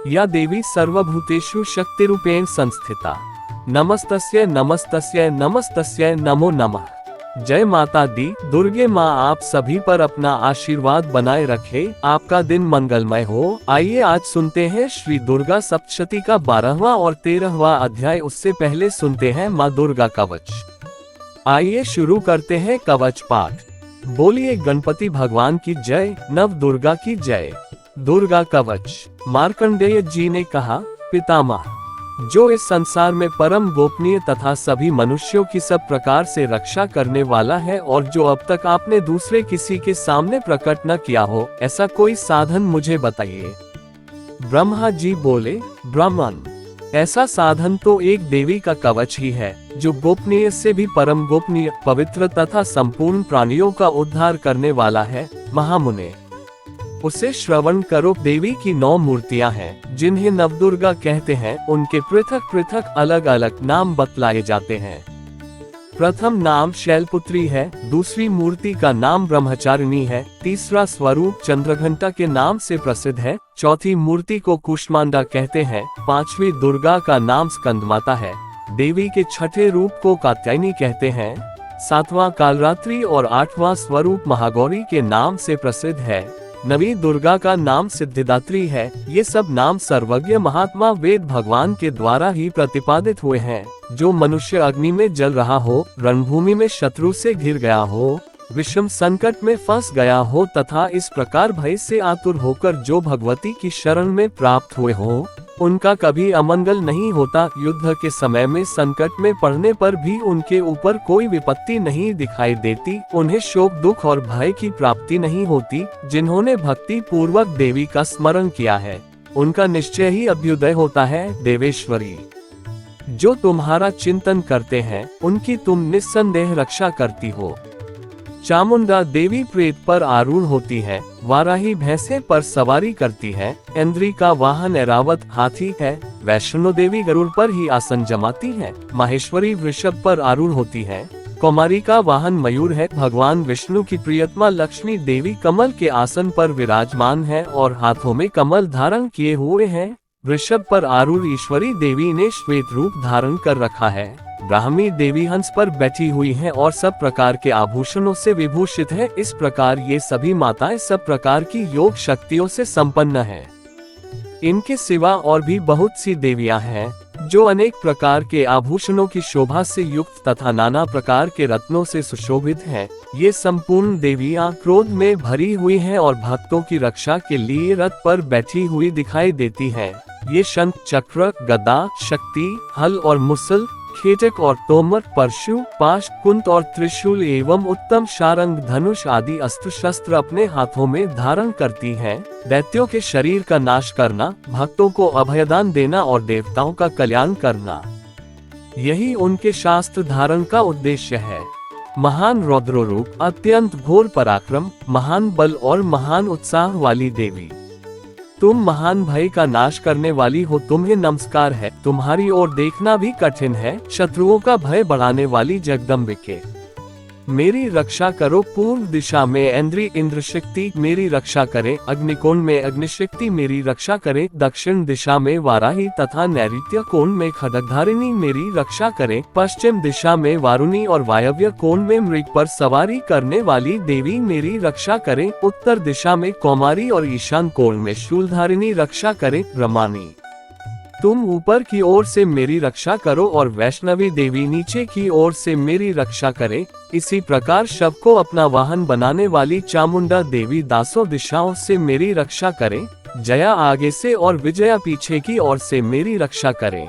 या देवी सर्वभूतेषु शक्तिरूपेण संस्थिता। नमस्तस्यै नमस्तस्यै नमस्तस्यै नमो नमः। जय माता दी दुर्गे माँ आप सभी पर अपना आशीर्वाद बनाए रखे, आपका दिन मंगलमय हो। आइए आज सुनते हैं श्री दुर्गा सप्तशती का 12वां और 13वां अध्याय। उससे पहले सुनते हैं माँ दुर्गा कवच। आइए शुरू करते हैं कवच पाठ। बोलिए गणपति भगवान की जय, नव दुर्गा की जय। दुर्गा कवच। मार्कंडेय जी ने कहा, पितामह, जो इस संसार में परम गोपनीय तथा सभी मनुष्यों की सब प्रकार से रक्षा करने वाला है और जो अब तक आपने दूसरे किसी के सामने प्रकट न किया हो, ऐसा कोई साधन मुझे बताइए। ब्रह्मा जी बोले, ब्राह्मण, ऐसा साधन तो एक देवी का कवच ही है, जो गोपनीय से भी परम गोपनीय, पवित्र तथा संपूर्ण प्राणियों का उद्धार करने वाला है। महामुने, उसे श्रवण करो। देवी की 9 मूर्तियां हैं, जिन्हें नवदुर्गा कहते हैं। उनके पृथक पृथक अलग अलग नाम बतलाए जाते हैं। प्रथम नाम शैलपुत्री है, दूसरी मूर्ति का नाम ब्रह्मचारिणी है, तीसरा स्वरूप चंद्रघंटा के नाम से प्रसिद्ध है, चौथी मूर्ति को कुष्मांडा कहते हैं, पांचवी दुर्गा का नाम स्कंदमाता है, देवी के छठे रूप को कात्यायनी कहते हैं, सातवां कालरात्रि और 8वां स्वरूप महागौरी के नाम से प्रसिद्ध है, 9वीं दुर्गा का नाम सिद्धिदात्री है। ये सब नाम सर्वज्ञ महात्मा वेद भगवान के द्वारा ही प्रतिपादित हुए हैं। जो मनुष्य अग्नि में जल रहा हो, रणभूमि में शत्रु से घिर गया हो, विषम संकट में फंस गया हो तथा इस प्रकार भय से आतुर होकर जो भगवती की शरण में प्राप्त हुए हो, उनका कभी अमंगल नहीं होता। युद्ध के समय में संकट में पड़ने पर भी उनके ऊपर कोई विपत्ति नहीं दिखाई देती, उन्हें शोक दुख और भय की प्राप्ति नहीं होती। जिन्होंने भक्ति पूर्वक देवी का स्मरण किया है, उनका निश्चय ही अभ्युदय होता है। देवेश्वरी, जो तुम्हारा चिंतन करते हैं, उनकी तुम निस्संदेह रक्षा करती हो। चामुंडा देवी प्रेत पर आरूढ़ होती है, वाराही भैंसे पर सवारी करती है, इंद्री का वाहन ऐरावत हाथी है, वैष्णो देवी गरुड़ पर ही आसन जमाती है, माहेश्वरी वृषभ पर आरूढ़ होती है, कौमारी का वाहन मयूर है। भगवान विष्णु की प्रियतमा लक्ष्मी देवी कमल के आसन पर विराजमान है और हाथों में कमल धारण किए हुए हैं। वृषभ पर आरूढ़ ईश्वरी देवी ने श्वेत रूप धारण कर रखा है। ब्राह्मी देवी हंस पर बैठी हुई हैं और सब प्रकार के आभूषणों से विभूषित है। इस प्रकार ये सभी माताएं सब प्रकार की योग शक्तियों से संपन्न हैं। इनके सिवा और भी बहुत सी देवियां हैं, जो अनेक प्रकार के आभूषणों की शोभा से युक्त तथा नाना प्रकार के रत्नों से सुशोभित हैं। ये संपूर्ण देवियां क्रोध में भरी हुई हैं और भक्तों की रक्षा के लिए रथ पर बैठी हुई दिखाई देती हैं। ये शंख, चक्र, गदा, शक्ति, हल और मुसल, खेटक और तोमर, परशु, पाश, कुंत और त्रिशूल एवं उत्तम शारंग, धनुष आदि अस्त्र शस्त्र अपने हाथों में धारण करती हैं। दैत्यों के शरीर का नाश करना, भक्तों को अभयदान देना और देवताओं का कल्याण करना, यही उनके शास्त्र धारण का उद्देश्य है। महान रौद्र रूप, अत्यंत घोर पराक्रम, महान बल और महान उत्साह वाली देवी, तुम महान भय का नाश करने वाली हो, तुम्हें नमस्कार है। तुम्हारी ओर देखना भी कठिन है, शत्रुओं का भय बढ़ाने वाली जगदम्बिके, मेरी रक्षा करो। पूर्व दिशा में इंद्री इंद्र शक्ति मेरी रक्षा करे, अग्निकोण में अग्निशक्ति मेरी रक्षा करे, दक्षिण दिशा में वाराही तथा नैऋत्य कोण में खड्गधारिणी मेरी रक्षा करे, पश्चिम दिशा में वारुणी और वायव्य कोण में मृग पर सवारी करने वाली देवी मेरी रक्षा करे, उत्तर दिशा में कौमारी और ईशान कोण में शूलधारिणी रक्षा करे। ब्रह्मानी, तुम ऊपर की ओर से मेरी रक्षा करो और वैष्णवी देवी नीचे की ओर से मेरी रक्षा करे। इसी प्रकार शव को अपना वाहन बनाने वाली चामुंडा देवी दासों दिशाओं से मेरी रक्षा करे। जया आगे से और विजया पीछे की ओर से मेरी रक्षा करे।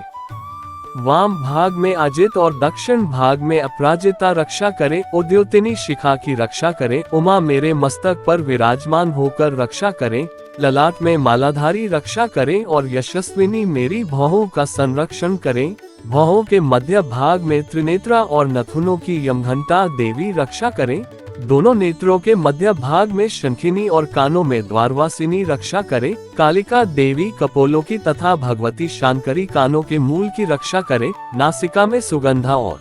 वाम भाग में अजित और दक्षिण भाग में अपराजिता रक्षा करे। उद्योतिनी शिखा की रक्षा करे। उमा मेरे मस्तक पर विराजमान होकर रक्षा करे। ललाट में मालाधारी रक्षा करे और यशस्विनी मेरी भौहों का संरक्षण करे। भौहों के मध्य भाग में त्रिनेत्रा और नथुनों की यमघंटा देवी रक्षा करे। दोनों नेत्रों के मध्य भाग में शंखिनी और कानों में द्वारवासिनी रक्षा करे। कालिका देवी कपोलों की तथा भगवती शांकरी कानों के मूल की रक्षा करे। नासिका में सुगंधा और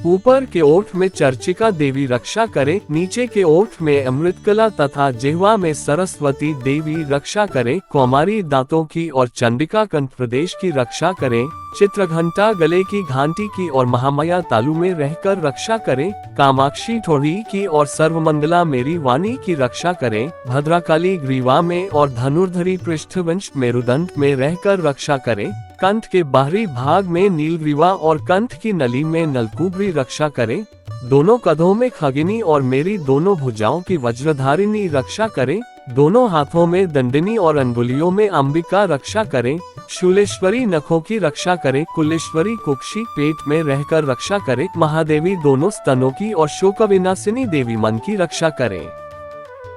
ऊपर के ओठ में चर्चिका देवी रक्षा करे, नीचे के ओठ में अमृतकला तथा जिह्वा में सरस्वती देवी रक्षा करे। कौमारी दांतों की और चंडिका कंठ प्रदेश की रक्षा करे। चित्रघंटा गले की घंटी की और महामाया तालु में रहकर रक्षा करे। कामाक्षी ठोड़ी की और सर्वमंगला मेरी वाणी की रक्षा करे। भद्रकाली ग्रीवा में और धनुर्धरी पृष्ठवंश मेरुदंड में रहकर रक्षा करे। कंठ के बाहरी भाग में नीलग्रीवा और कंठ की नली में नलकूबरी रक्षा करे। दोनों कदों में खगिनी और मेरी दोनों भुजाओं की वज्रधारिणी रक्षा करे। दोनों हाथों में दंडिनी और अंगुलियों में अंबिका रक्षा करे। शूलेश्वरी नखों की रक्षा करे। कुलेश्वरी कुक्षी पेट में रहकर रक्षा करे। महादेवी दोनों स्तनों की और शोकविनाशिनी देवी मन की रक्षा करे।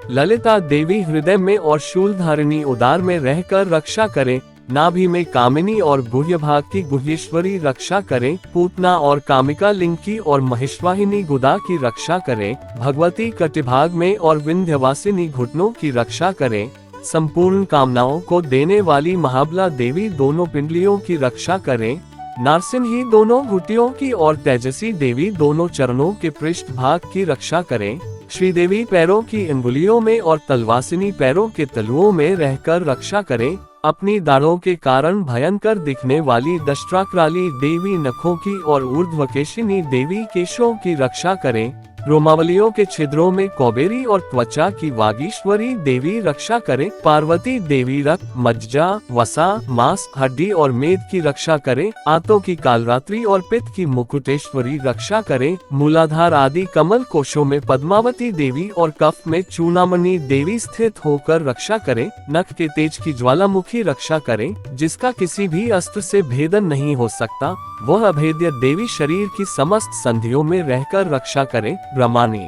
ललिता देवी हृदय में और शूलधारिणी उदार में रहकर रक्षा करे। नाभि में कामिनी और गुह्य भाग की गुह्येश्वरी रक्षा करे। पूतना और कामिका लिंग की और महेश्वाहिनी गुदा की रक्षा करे। भगवती कटिभाग में और विंध्यवासिनी घुटनों की रक्षा करे। संपूर्ण कामनाओं को देने वाली महाबला देवी दोनों पिंडलियों की रक्षा करे। नारसिंही दोनों घुटियों की और तेजसी देवी दोनों चरणों के पृष्ठ भाग की रक्षा करे। श्रीदेवी पैरों की अंगुलियों में और तलवासिनी पैरों के तलुओं में रहकर रक्षा करे। अपनी दाढ़ों के कारण भयंकर दिखने वाली दष्ट्राक्राली देवी नखों की और ऊर्ध्वकेशिनी देवी केशों की रक्षा करे। रोमावलियों के छिद्रों में कौबेरी और त्वचा की वागीश्वरी देवी रक्षा करे। पार्वती देवी रक्त, मज्जा, वसा, मांस, हड्डी और मेद की रक्षा करे। आंतों की कालरात्रि और पित्त की मुकुटेश्वरी रक्षा करे। मूलाधार आदि कमल कोशों में पद्मावती देवी और कफ में चूड़ामणि देवी स्थित होकर रक्षा करे। नख के तेज की ज्वालामुखी रक्षा करे, जिसका किसी भी अस्त्र से भेदन नहीं हो सकता। वह अभेद्य देवी शरीर की समस्त संधियों में रहकर रक्षा करे। ब्रह्मानी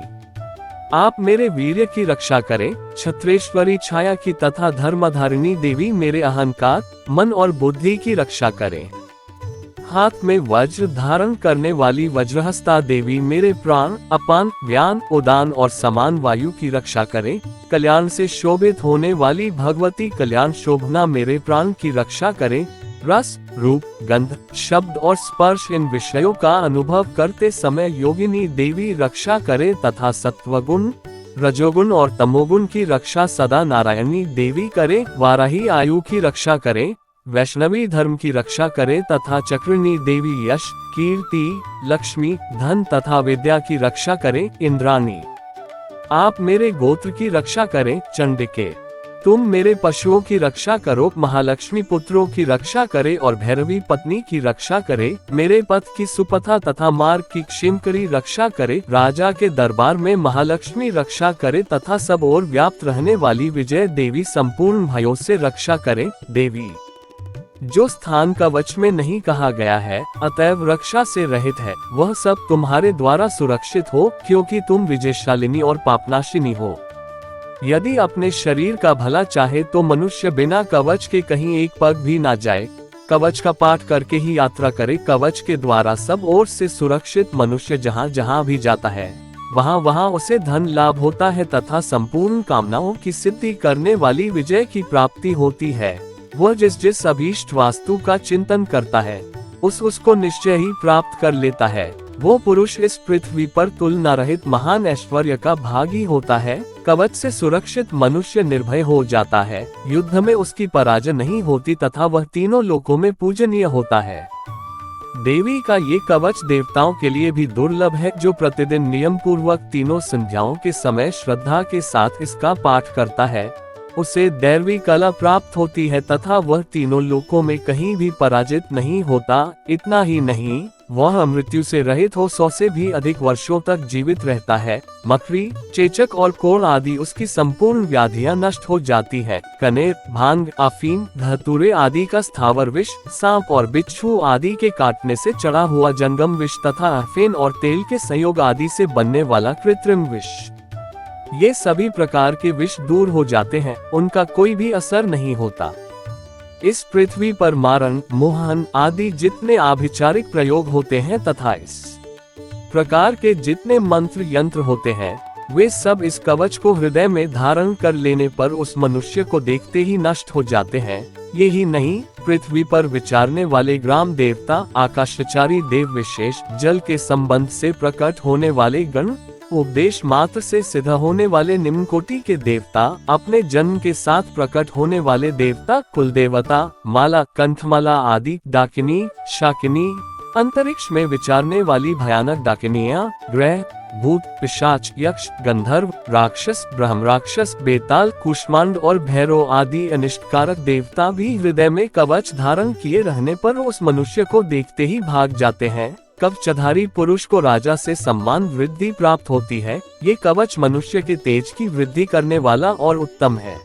आप मेरे वीर्य की रक्षा करे। छत्रेश्वरी छाया की तथा धर्मधारिणी देवी मेरे अहंकार, मन और बुद्धि की रक्षा करे। हाथ में वज्र धारण करने वाली वज्रहस्ता देवी मेरे प्राण, अपान, व्यान, उदान और समान वायु की रक्षा करे। कल्याण से शोभित होने वाली भगवती कल्याण शोभना मेरे प्राण की रक्षा करे। रस, रूप, गंध, शब्द और स्पर्श इन विषयों का अनुभव करते समय योगिनी देवी रक्षा करे तथा सत्वगुण, रजोगुण और तमोगुण की रक्षा सदा नारायणी देवी करे। वाराही आयु की रक्षा करे। वैष्णवी धर्म की रक्षा करे तथा चक्रिणी देवी यश, कीर्ति, लक्ष्मी, धन तथा विद्या की रक्षा करे। इंद्राणी आप मेरे गोत्र की रक्षा करे। चंडिके तुम मेरे पशुओं की रक्षा करो। महालक्ष्मी पुत्रों की रक्षा करे और भैरवी पत्नी की रक्षा करे। मेरे पथ की सुपथा तथा मार्ग की क्षिमकरी रक्षा करे। राजा के दरबार में महालक्ष्मी रक्षा करे तथा सब ओर व्याप्त रहने वाली विजय देवी संपूर्ण भयों से रक्षा करे। देवी जो स्थान कवच में नहीं कहा गया है, अतएव रक्षा से रहित है, वह सब तुम्हारे द्वारा सुरक्षित हो, क्योंकि तुम विजयशालिनी और पापनाशिनी हो। यदि अपने शरीर का भला चाहे तो मनुष्य बिना कवच के कहीं एक पग भी ना जाए। कवच का पाठ करके ही यात्रा करे। कवच के द्वारा सब ओर से सुरक्षित मनुष्य जहाँ जहाँ भी जाता है, वहाँ वहाँ उसे धन लाभ होता है तथा संपूर्ण कामनाओं की सिद्धि करने वाली विजय की प्राप्ति होती है। वह जिस जिस अभीष्ट वास्तु का चिंतन करता है, उसको निश्चय ही प्राप्त कर लेता है। वो पुरुष इस पृथ्वी पर तुलना रहित महान ऐश्वर्य का भागी होता है। कवच से सुरक्षित मनुष्य निर्भय हो जाता है। युद्ध में उसकी पराजय नहीं होती तथा वह तीनों लोकों में पूजनीय होता है। देवी का ये कवच देवताओं के लिए भी दुर्लभ है। जो प्रतिदिन नियम पूर्वक तीनों संध्याओं के समय श्रद्धा के साथ इसका पाठ करता है, उसे दैवी कला प्राप्त होती है तथा वह तीनों लोकों में कहीं भी पराजित नहीं होता। इतना ही नहीं, वह मृत्यु से रहित हो 100 से भी अधिक वर्षों तक जीवित रहता है। मकड़ी, चेचक और कोढ़ आदि उसकी संपूर्ण व्याधियां नष्ट हो जाती है। कनेर, भांग, अफीम, धतूरे आदि का स्थावर विष, सांप और बिच्छू आदि के काटने से चढ़ा हुआ जंगम विष तथा अफीन और तेल के संयोग आदि से बनने वाला कृत्रिम विष, ये सभी प्रकार के विष दूर हो जाते हैं, उनका कोई भी असर नहीं होता। इस पृथ्वी पर मारण, मोहन आदि जितने आभिचारिक प्रयोग होते हैं तथा इस प्रकार के जितने मंत्र यंत्र होते हैं, वे सब इस कवच को हृदय में धारण कर लेने पर उस मनुष्य को देखते ही नष्ट हो जाते हैं। यही नहीं, पृथ्वी पर विचारने वाले ग्राम देवता, आकाशचारी देव विशेष, जल के संबंध से प्रकट होने वाले गण, उपदेश मात्र से सिद्ध होने वाले निम्न कोटि के देवता, अपने जन्म के साथ प्रकट होने वाले देवता, कुल देवता, माला, कंठमाला आदि, डाकिनी, शाकिनी, अंतरिक्ष में विचारने वाली भयानक डाकिनियां, ग्रह, भूत, पिशाच, यक्ष, गंधर्व, राक्षस, ब्रह्म राक्षस, बेताल, कुष्मांड और भैरव आदि अनिष्टकारक देवता भी हृदय में कवच धारण किए रहने पर उस मनुष्य को देखते ही भाग जाते हैं। कवचधारी पुरुष को राजा से सम्मान वृद्धि प्राप्त होती है। ये कवच मनुष्य के तेज की वृद्धि करने वाला और उत्तम है।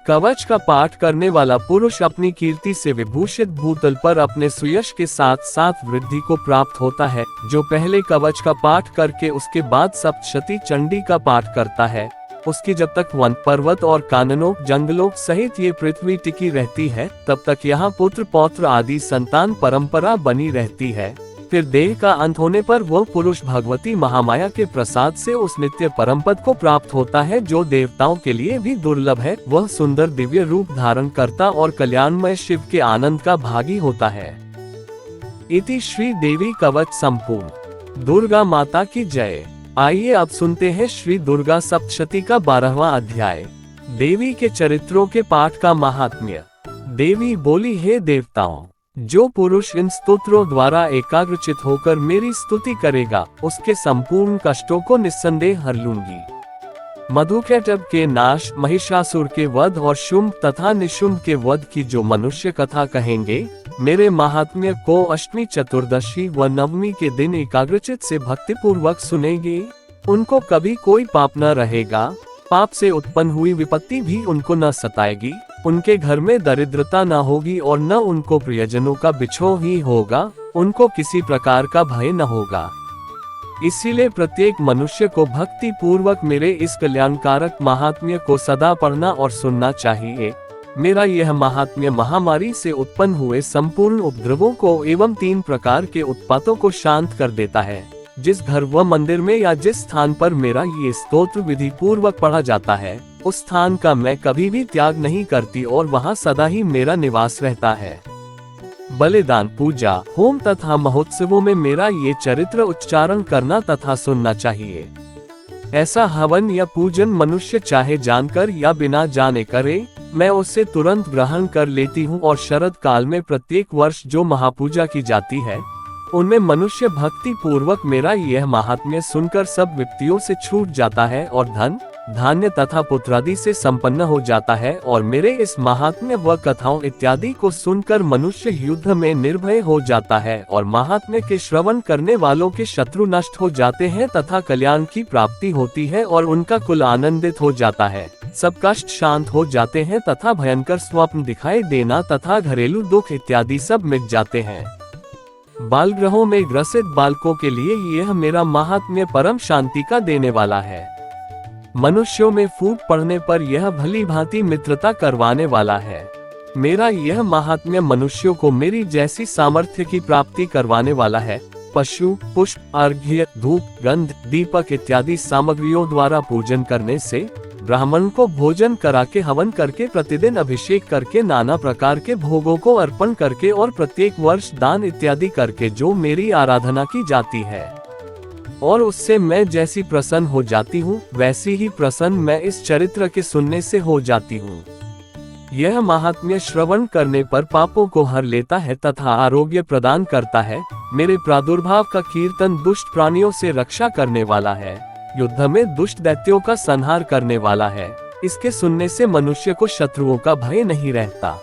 कवच का पाठ करने वाला पुरुष अपनी कीर्ति से विभूषित भूतल पर अपने सुयश के साथ साथ वृद्धि को प्राप्त होता है। जो पहले कवच का पाठ करके उसके बाद सप्तशती चंडी का पाठ करता है, उसकी जब तक वन, पर्वत और काननों, जंगलों सहित ये पृथ्वी टिकी रहती है, तब तक यहाँ पुत्र पौत्र आदि संतान परंपरा बनी रहती है। फिर देह का अंत होने पर वह पुरुष भगवती महामाया के प्रसाद से उस नित्य परम पद को प्राप्त होता है जो देवताओं के लिए भी दुर्लभ है। वह सुंदर दिव्य रूप धारण करता और कल्याणमय शिव के आनंद का भागी होता है। इति श्री देवी कवच संपूर्ण। दुर्गा माता की जय। आइए अब सुनते हैं श्री दुर्गा सप्तशती का 12वां अध्याय, देवी के चरित्रों के पाठ का महात्म्य। देवी बोली, हे देवताओं, जो पुरुष इन स्तोत्रों द्वारा एकाग्रचित होकर मेरी स्तुति करेगा, उसके संपूर्ण कष्टों को निस्संदेह हर लूंगी। मधुकैटभ के नाश, महिषासुर के वध और शुंभ तथा निशुंभ के वध की जो मनुष्य कथा कहेंगे, मेरे महात्म्य को अष्टमी, चतुर्दशी व नवमी के दिन एकाग्रचित से भक्तिपूर्वक सुनेंगे, उनको कभी कोई पाप न रहेगा। पाप से उत्पन्न हुई विपत्ति भी उनको न सताएगी। उनके घर में दरिद्रता न होगी और न उनको प्रियजनों का बिछोह ही होगा। उनको किसी प्रकार का भय न होगा। इसीलिए प्रत्येक मनुष्य को भक्ति पूर्वक मेरे इस कल्याणकारक महात्म्य को सदा पढ़ना और सुनना चाहिए। मेरा यह महात्म्य महामारी से उत्पन्न हुए संपूर्ण उपद्रवों को एवं 3 प्रकार के उत्पातों को शांत कर देता है। जिस घर व मंदिर में या जिस स्थान पर मेरा ये स्तोत्र विधि पूर्वक पढ़ा जाता है, उस स्थान का मैं कभी भी त्याग नहीं करती और वहाँ सदा ही मेरा निवास रहता है। बलिदान, पूजा, होम तथा महोत्सवों में मेरा ये चरित्र उच्चारण करना तथा सुनना चाहिए। ऐसा हवन या पूजन मनुष्य चाहे जानकर या बिना जाने करे, मैं उससे तुरंत ग्रहण कर लेती हूँ। और शरद काल में प्रत्येक वर्ष जो महापूजा की जाती है, उनमें मनुष्य भक्ति पूर्वक मेरा यह महात्म्य सुनकर सब विपत्तियों से छूट जाता है और धन, धान्य तथा पुत्रादि से संपन्न हो जाता है। और मेरे इस महात्म्य व कथाओं इत्यादि को सुनकर मनुष्य युद्ध में निर्भय हो जाता है और महात्म्य के श्रवण करने वालों के शत्रु नष्ट हो जाते हैं तथा कल्याण की प्राप्ति होती है और उनका कुल आनंदित हो जाता है। सब कष्ट शांत हो जाते हैं तथा भयंकर स्वप्न दिखाई देना तथा घरेलू दुख इत्यादि सब मिट जाते हैं। बाल ग्रहों में ग्रसित बालकों के लिए यह मेरा महात्म्य परम शांति का देने वाला है। मनुष्यों में फूट पड़ने पर यह भली भांति मित्रता करवाने वाला है। मेरा यह महात्म्य मनुष्यों को मेरी जैसी सामर्थ्य की प्राप्ति करवाने वाला है। पशु, पुष्प, अर्घ्य, धूप, गंध, दीपक इत्यादि सामग्रियों द्वारा पूजन करने से, ब्राह्मण को भोजन करा के, हवन करके, प्रतिदिन अभिषेक करके, नाना प्रकार के भोगों को अर्पण करके और प्रत्येक वर्ष दान इत्यादि करके जो मेरी आराधना की जाती है और उससे मैं जैसी प्रसन्न हो जाती हूँ, वैसी ही प्रसन्न मैं इस चरित्र के सुनने से हो जाती हूँ। यह महात्म्य श्रवण करने पर पापों को हर लेता है तथा आरोग्य प्रदान करता है। मेरे प्रादुर्भाव का कीर्तन दुष्ट प्राणियों से रक्षा करने वाला है, युद्ध में दुष्ट दैत्यों का संहार करने वाला है। इसके सुनने से मनुष्य को शत्रुओं का भय नहीं रहता।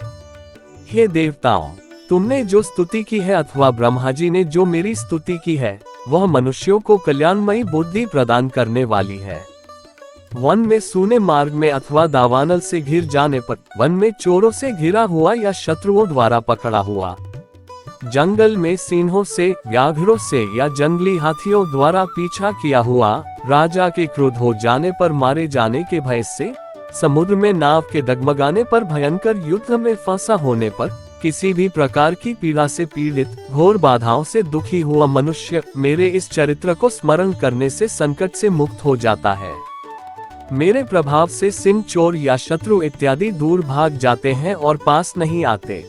हे देवताओं, तुमने जो स्तुति की है अथवा ब्रह्मा जी ने जो मेरी स्तुति की है, वह मनुष्यों को कल्याणमयी बुद्धि प्रदान करने वाली है। वन में सूने मार्ग में अथवा दावानल से घिर जाने पर, वन में चोरों से घिरा हुआ या शत्रुओं द्वारा पकड़ा हुआ, जंगल में सिंहों से, व्याघ्रों से या जंगली हाथियों द्वारा पीछा किया हुआ, राजा के क्रोध हो जाने पर मारे जाने के भय से, समुद्र में नाव के डगमगाने पर, भयंकर युद्ध में फंसा होने पर, किसी भी प्रकार की पीड़ा से पीड़ित, घोर बाधाओं से दुखी हुआ मनुष्य मेरे इस चरित्र को स्मरण करने से संकट से मुक्त हो जाता है। मेरे प्रभाव से सिंह, चोर या शत्रु इत्यादि दूर भाग जाते हैं और पास नहीं आते।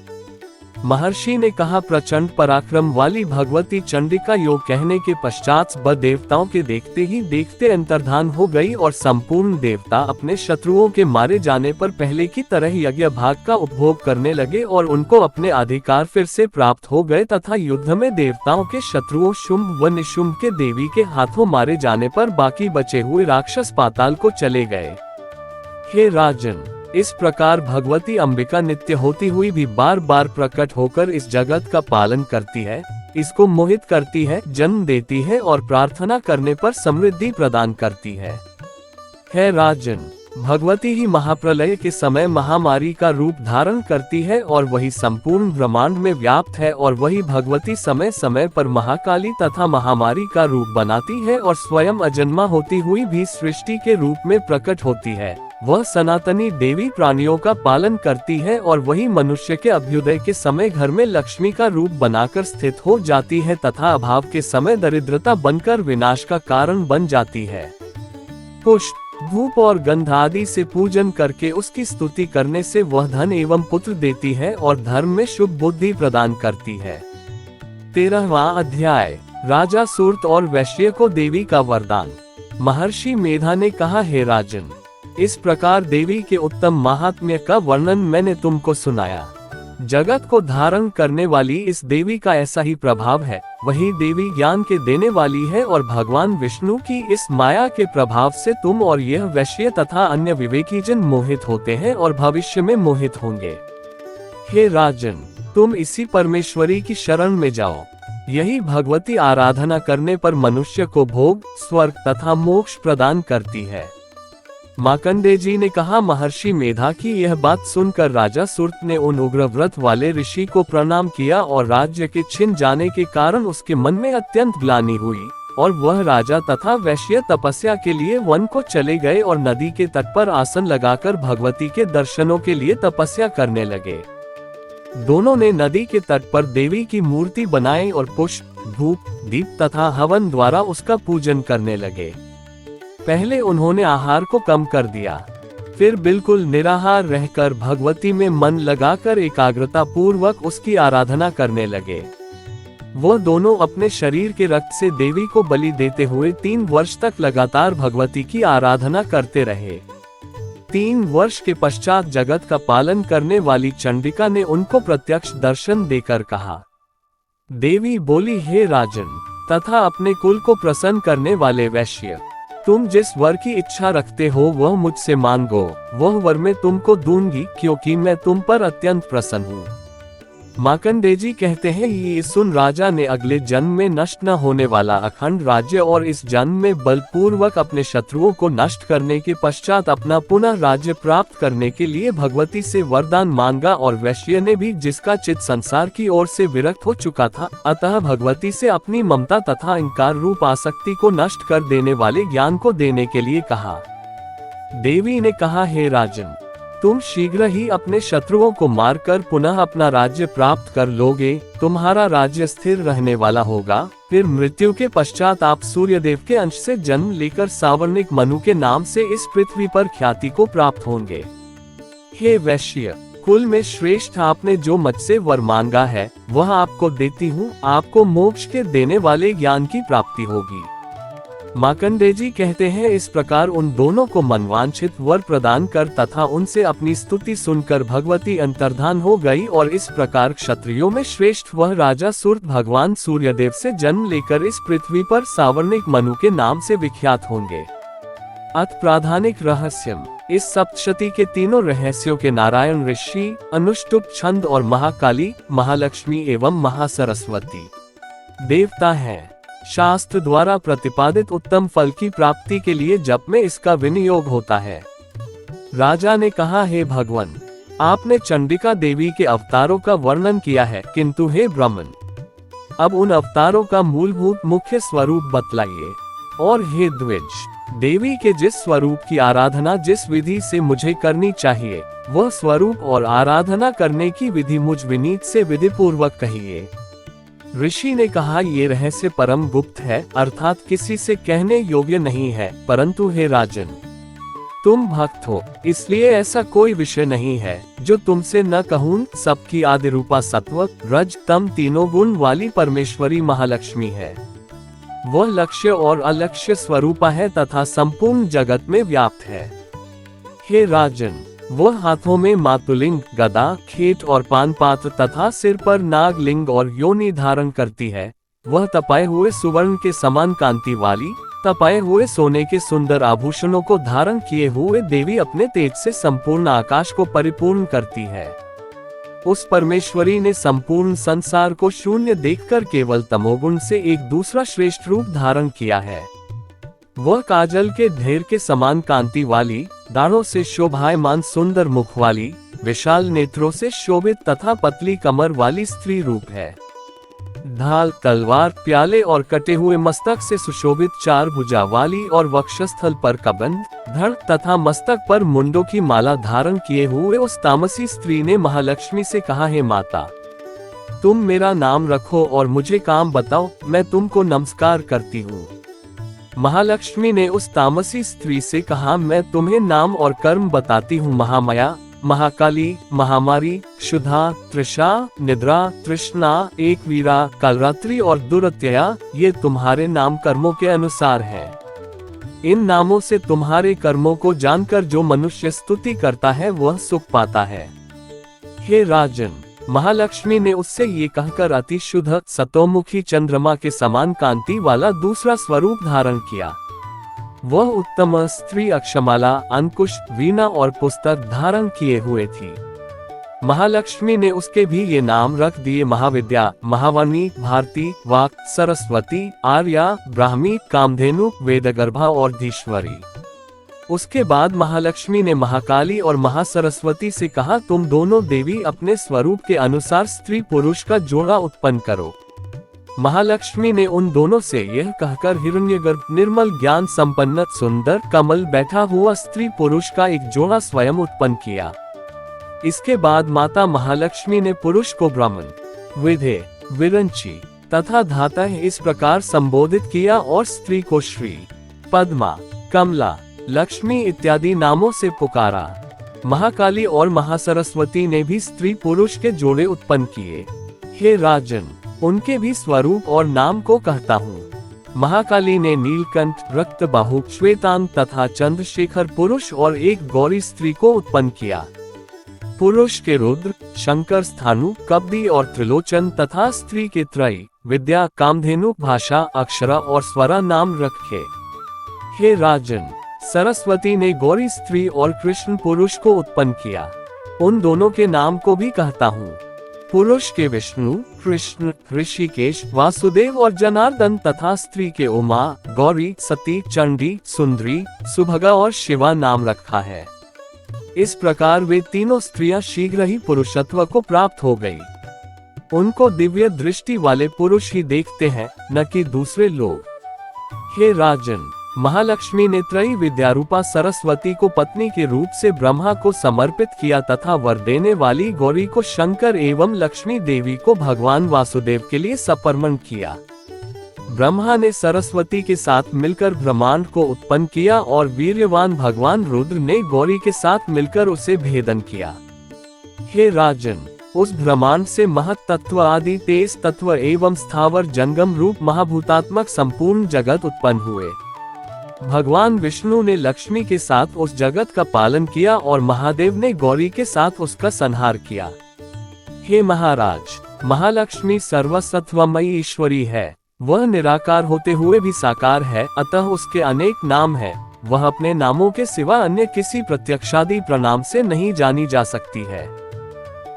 महर्षि ने कहा, प्रचंड पराक्रम वाली भगवती चंडिका योग कहने के पश्चात वह देवताओं के देखते ही देखते अंतर्धान हो गई और संपूर्ण देवता अपने शत्रुओं के मारे जाने पर पहले की तरह यज्ञ भाग का उपभोग करने लगे और उनको अपने अधिकार फिर से प्राप्त हो गए तथा युद्ध में देवताओं के शत्रुओं शुंभ व निशुंभ के देवी के हाथों मारे जाने पर बाकी बचे हुए राक्षस पाताल को चले गए। हे राजन, इस प्रकार भगवती अंबिका नित्य होती हुई भी बार बार प्रकट होकर इस जगत का पालन करती है, इसको मोहित करती है, जन्म देती है और प्रार्थना करने पर समृद्धि प्रदान करती है। हे राजन, भगवती ही महाप्रलय के समय महामारी का रूप धारण करती है और वही संपूर्ण ब्रह्मांड में व्याप्त है और वही भगवती समय समय पर महाकाली तथा महामारी का रूप बनाती है और स्वयं अजन्मा होती हुई भी सृष्टि के रूप में प्रकट होती है। वह सनातनी देवी प्राणियों का पालन करती है और वही मनुष्य के अभ्युदय के समय घर में लक्ष्मी का रूप बनाकर स्थित हो जाती है तथा अभाव के समय दरिद्रता बनकर विनाश का कारण बन जाती है। पुष्प, धूप और गंध आदि से पूजन करके उसकी स्तुति करने से वह धन एवं पुत्र देती है और धर्म में शुभ बुद्धि प्रदान करती है। 13वां अध्याय, राजा सूर्त और वैश्य को देवी का वरदान। महर्षि मेधा ने कहा, हे राजन, इस प्रकार देवी के उत्तम महात्म्य का वर्णन मैंने तुमको सुनाया। जगत को धारण करने वाली इस देवी का ऐसा ही प्रभाव है। वही देवी ज्ञान के देने वाली है और भगवान विष्णु की इस माया के प्रभाव से तुम और यह वैश्य तथा अन्य विवेकी जन मोहित होते हैं और भविष्य में मोहित होंगे। हे राजन, तुम इसी परमेश्वरी की शरण में जाओ। यही भगवती आराधना करने पर मनुष्य को भोग, स्वर्ग तथा मोक्ष प्रदान करती है। मार्कंडेय जी ने कहा, महर्षि मेधा की यह बात सुनकर राजा सूर्त ने उन उग्र व्रत वाले ऋषि को प्रणाम किया और राज्य के छिन जाने के कारण उसके मन में अत्यंत ग्लानि हुई और वह राजा तथा वैश्य तपस्या के लिए वन को चले गए और नदी के तट पर आसन लगाकर भगवती के दर्शनों के लिए तपस्या करने लगे। दोनों ने नदी के तट पर देवी की मूर्ति बनाई और पुष्प, धूप, दीप तथा हवन द्वारा उसका पूजन करने लगे। पहले उन्होंने आहार को कम कर दिया, फिर बिल्कुल निराहार रहकर भगवती में मन लगाकर एकाग्रता पूर्वक उसकी आराधना करने लगे। वो दोनों अपने शरीर के रक्त से देवी को बलि देते हुए 3 वर्ष तक लगातार भगवती की आराधना करते रहे। 3 वर्ष के पश्चात जगत का पालन करने वाली चंडिका ने उनको प्रत्यक्ष दर्शन देकर कहा। देवी बोली, हे राजन तथा अपने कुल को प्रसन्न करने वाले वैश्य, तुम जिस वर की इच्छा रखते हो वह मुझसे मांगो, वह वर मैं तुमको दूंगी क्योंकि मैं तुम पर अत्यंत प्रसन्न हूँ। मार्कंडेय जी कहते हैं, ये सुन राजा ने अगले जन्म में नष्ट न होने वाला अखंड राज्य और इस जन्म में बलपूर्वक अपने शत्रुओं को नष्ट करने के पश्चात अपना पुनः राज्य प्राप्त करने के लिए भगवती से वरदान मांगा और वैश्य ने भी, जिसका चित्त संसार की ओर से विरक्त हो चुका था, अतः भगवती से अपनी ममता तथा इंकार रूप आसक्ति को नष्ट कर देने वाले ज्ञान को देने के लिए कहा। देवी ने कहा, हे राजन, तुम शीघ्र ही अपने शत्रुओं को मारकर पुनः अपना राज्य प्राप्त कर लोगे। तुम्हारा राज्य स्थिर रहने वाला होगा। फिर मृत्यु के पश्चात आप सूर्यदेव के अंश से जन्म लेकर सावर्णिक मनु के नाम से इस पृथ्वी पर ख्याति को प्राप्त होंगे। हे वैश्य, कुल में श्रेष्ठ, आपने जो मुझसे वर मांगा है वह आपको देती हूँ। आपको मोक्ष के देने वाले ज्ञान की प्राप्ति होगी। मार्कंडेय जी कहते हैं, इस प्रकार उन दोनों को मनवांछित वर प्रदान कर तथा उनसे अपनी स्तुति सुनकर भगवती अंतर्धान हो गई और इस प्रकार क्षत्रियों में श्रेष्ठ वह राजा सूर्त भगवान सूर्यदेव से जन्म लेकर इस पृथ्वी पर सावर्णिक मनु के नाम से विख्यात होंगे। अत प्राधानिक रहस्यम, इस सप्तशती के तीनों रहस्यों के नारायण ऋषि, अनुष्टुप छंद और महाकाली, महालक्ष्मी एवं महासरस्वती देवता हैं। शास्त्र द्वारा प्रतिपादित उत्तम फल की प्राप्ति के लिए जप में इसका विनियोग होता है। राजा ने कहा, हे भगवान, आपने चंडिका देवी के अवतारों का वर्णन किया है, किंतु हे ब्राह्मण, अब उन अवतारों का मूलभूत मुख्य स्वरूप बतलाइए। और हे द्विज, देवी के जिस स्वरूप की आराधना जिस विधि से मुझे करनी चाहिए, वह स्वरूप और आराधना करने की विधि मुझ विनीत से विधि पूर्वक कहिए। ऋषि ने कहा, ये रहस्य परम गुप्त है, अर्थात किसी से कहने योग्य नहीं है, परंतु हे राजन, तुम भक्त हो, इसलिए ऐसा कोई विषय नहीं है जो तुमसे न कहूं। सबकी आदि रूपा सत्व रज तम तीनों गुण वाली परमेश्वरी महालक्ष्मी है। वह लक्ष्य और अलक्ष्य स्वरूपा है तथा संपूर्ण जगत में व्याप्त है। हे राजन, वह हाथों में मातुलिंग, गदा, खेट और पान पात्र तथा सिर पर नागलिंग और योनि धारण करती है। वह तपाए हुए सुवर्ण के समान कांति वाली, तपाए हुए सोने के सुंदर आभूषणों को धारण किए हुए देवी अपने तेज से संपूर्ण आकाश को परिपूर्ण करती है। उस परमेश्वरी ने संपूर्ण संसार को शून्य देखकर केवल तमोगुण से एक दूसरा श्रेष्ठ रूप धारण किया है। वह काजल के ढेर के समान कांति वाली, दाढ़ों से शोभायमान सुंदर मुख वाली, विशाल नेत्रों से शोभित तथा पतली कमर वाली स्त्री रूप है। ढाल, तलवार, प्याले और कटे हुए मस्तक से सुशोभित चार भुजा वाली और वक्षस्थल पर कबंध, धड़ तथा मस्तक पर मुंडों की माला धारण किए हुए उस तामसी स्त्री ने महालक्ष्मी से कहा, हे माता, तुम मेरा नाम रखो और मुझे काम बताओ, मैं तुमको नमस्कार करती हूँ। महालक्ष्मी ने उस तामसी स्त्री से कहा, मैं तुम्हें नाम और कर्म बताती हूँ। महामाया, महाकाली, महामारी, क्षुधा, तृषा, निद्रा, तृष्णा, एकवीरा, कालरात्रि और दुरत्यया, ये तुम्हारे नाम कर्मों के अनुसार हैं। इन नामों से तुम्हारे कर्मों को जानकर जो मनुष्य स्तुति करता है वह सुख पाता है। हे राजन, महालक्ष्मी ने उससे ये कहकर अति शुद्ध सतोमुखी चंद्रमा के समान कांति वाला दूसरा स्वरूप धारण किया। वह उत्तम स्त्री अक्षमाला, अंकुश, वीणा और पुस्तक धारण किए हुए थी। महालक्ष्मी ने उसके भी ये नाम रख दिए, महाविद्या, महावाणी, भारती, वाक, सरस्वती, आर्या, ब्राह्मी, कामधेनु, वेदगर्भा और धीश्वरी। उसके बाद महालक्ष्मी ने महाकाली और महासरस्वती से कहा, तुम दोनों देवी अपने स्वरूप के अनुसार स्त्री पुरुष का जोड़ा उत्पन्न करो। महालक्ष्मी ने उन दोनों से यह कहकर हिरण्यगर्भ, निर्मल ज्ञान संपन्न, सुंदर, कमल बैठा हुआ स्त्री पुरुष का एक जोड़ा स्वयं उत्पन्न किया। इसके बाद माता महालक्ष्मी ने पुरुष को ब्राह्मण, विधे, विरंची तथा धाता इस प्रकार संबोधित किया और स्त्री को श्री, पद्मा, कमला, लक्ष्मी इत्यादि नामों से पुकारा। महाकाली और महासरस्वती ने भी स्त्री पुरुष के जोड़े उत्पन्न किए। हे राजन, उनके भी स्वरूप और नाम को कहता हूँ। महाकाली ने नीलकंठ, रक्तबाहु, श्वेतांग तथा चंद्रशेखर पुरुष और एक गौरी स्त्री को उत्पन्न किया। पुरुष के रुद्र, शंकर, स्थानु, कब्दी और त्रिलोचन तथा स्त्री के त्रयी, विद्या, कामधेनु, भाषा, अक्षरा और स्वरा नाम रखे। हे राजन, सरस्वती ने गौरी स्त्री और कृष्ण पुरुष को उत्पन्न किया। उन दोनों के नाम को भी कहता हूँ। पुरुष के विष्णु, कृष्ण, ऋषिकेश, वासुदेव और जनार्दन तथा स्त्री के उमा, गौरी, सती, चंडी, सुंदरी, सुभगा और शिवा नाम रखा है। इस प्रकार वे तीनों स्त्रियां शीघ्र ही पुरुषत्व को प्राप्त हो गई। उनको दिव्य दृष्टि वाले पुरुष ही देखते हैं, न कि दूसरे लोग। हे राजन, महालक्ष्मी ने त्रयी विद्यारूपा सरस्वती को पत्नी के रूप से ब्रह्मा को समर्पित किया तथा वर देने वाली गौरी को शंकर एवं लक्ष्मी देवी को भगवान वासुदेव के लिए समर्पण किया। ब्रह्मा ने सरस्वती के साथ मिलकर ब्रह्मांड को उत्पन्न किया और वीर्यवान भगवान रुद्र ने गौरी के साथ मिलकर उसे भेदन किया। हे राजन, उस ब्रह्मांड से महत तत्व आदि तेज तत्व एवं स्थावर जंगम रूप महाभूतात्मक संपूर्ण जगत उत्पन्न हुए। भगवान विष्णु ने लक्ष्मी के साथ उस जगत का पालन किया और महादेव ने गौरी के साथ उसका संहार किया। हे महाराज, महालक्ष्मी सर्वसत्वमयी ईश्वरी है। वह निराकार होते हुए भी साकार है, अतः उसके अनेक नाम हैं। वह अपने नामों के सिवा अन्य किसी प्रत्यक्षादि प्रणाम से नहीं जानी जा सकती है।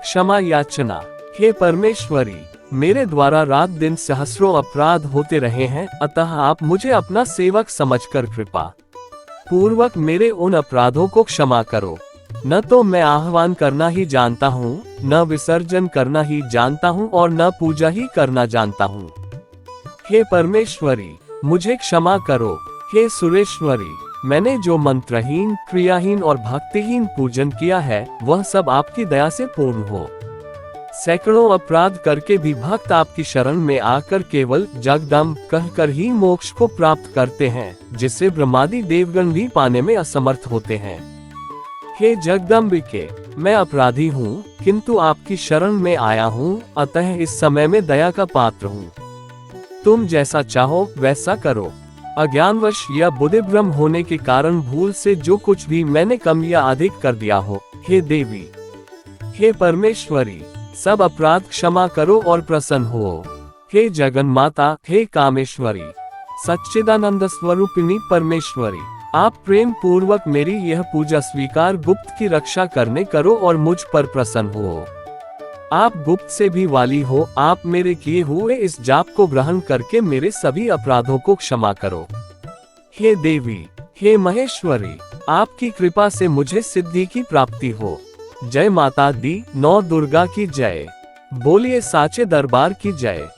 क्षमा याचना। हे परमेश्वरी, मेरे द्वारा रात दिन सहस्रों अपराध होते रहे हैं, अतः आप मुझे अपना सेवक समझकर कृपा पूर्वक मेरे उन अपराधों को क्षमा करो। न तो मैं आह्वान करना ही जानता हूँ, न विसर्जन करना ही जानता हूँ और न पूजा ही करना जानता हूँ। हे परमेश्वरी, मुझे क्षमा करो। हे सुरेश्वरी, मैंने जो मंत्रहीन, क्रियाहीन और भक्तिहीन पूजन किया है, वह सब आपकी दया से पूर्ण हो। सैकड़ों अपराध करके भी भक्त आपकी शरण में आकर केवल जगदम्ब कहकर ही मोक्ष को प्राप्त करते हैं, जिसे ब्रह्मादि देवगण भी पाने में असमर्थ होते हैं। हे जगदम्बिके, मैं अपराधी हूँ, किंतु आपकी शरण में आया हूँ, अतः इस समय में दया का पात्र हूँ। तुम जैसा चाहो वैसा करो। अज्ञानवश या बुद्धिभ्रम होने के कारण भूल से जो कुछ भी मैंने कम या अधिक कर दिया हो, हे देवी, हे परमेश्वरी, सब अपराध क्षमा करो और प्रसन्न हो। हे जगन माता, हे कामेश्वरी, सच्चिदानंद स्वरूपिणी परमेश्वरी, आप प्रेम पूर्वक मेरी यह पूजा स्वीकार गुप्त की रक्षा करने करो और मुझ पर प्रसन्न हो। आप गुप्त से भी वाली हो, आप मेरे किए हुए इस जाप को ग्रहण करके मेरे सभी अपराधों को क्षमा करो। हे देवी, हे महेश्वरी, आपकी कृपा से मुझे सिद्धि की प्राप्ति हो। जय माता दी, नौ दुर्गा की जय। बोलिए साचे दरबार की जय।